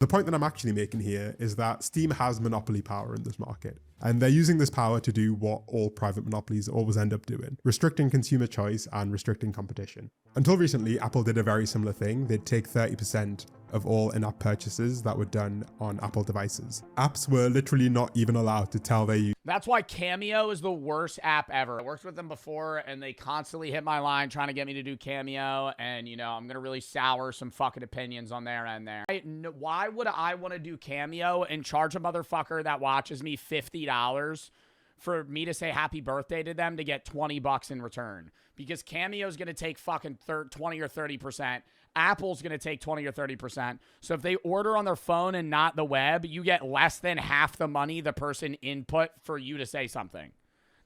The point that I'm actually making here is that Steam has monopoly power in this market, and they're using this power to do what all private monopolies always end up doing, restricting consumer choice and restricting competition. Until recently, Apple did a very similar thing. They'd take 30% of all in-app purchases that were done on Apple devices. Apps were literally not even allowed to tell their users. That's why Cameo is the worst app ever. I worked with them before, and they constantly hit my line trying to get me to do Cameo, and, you know, I'm going to really sour some fucking opinions on their end there. Why would I want to do Cameo and charge a motherfucker that watches me $50 for me to say happy birthday to them to get $20 in return? Because Cameo's going to take fucking 20 or 30%. Apple's going to take 20 or 30%. So if they order on their phone and not the web, you get less than half the money the person input for you to say something.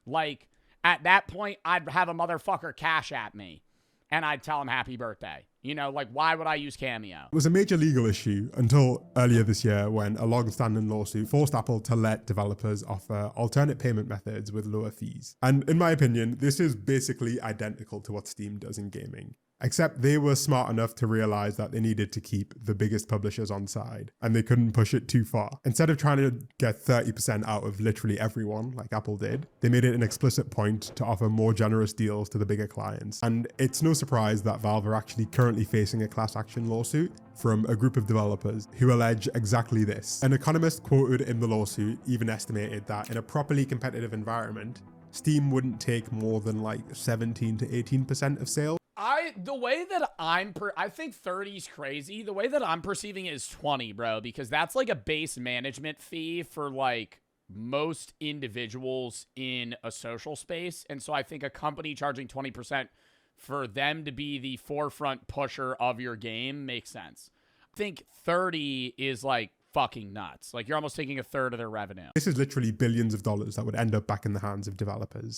Like, at that point, I'd have a motherfucker cash at me, and I'd tell him happy birthday. You know, like, why would I use Cameo? It was a major legal issue until earlier this year when a long-standing lawsuit forced Apple to let developers offer alternate payment methods with lower fees. And in my opinion, this is basically identical to what Steam does in gaming. Except they were smart enough to realize that they needed to keep the biggest publishers on side, and they couldn't push it too far. Instead of trying to get 30% out of literally everyone, like Apple did, they made it an explicit point to offer more generous deals to the bigger clients. And it's no surprise that Valve are actually currently facing a class action lawsuit from a group of developers who allege exactly this. An economist quoted in the lawsuit even estimated that in a properly competitive environment, Steam wouldn't take more than like 17 to 18% of sales. The way that I think 30 is crazy. The way that I'm perceiving it is 20, bro, because that's like a base management fee for like most individuals in a social space. And so I think a company charging 20% for them to be the forefront pusher of your game makes sense. I think 30 is like fucking nuts. Like, you're almost taking a third of their revenue. This is literally billions of dollars that would end up back in the hands of developers.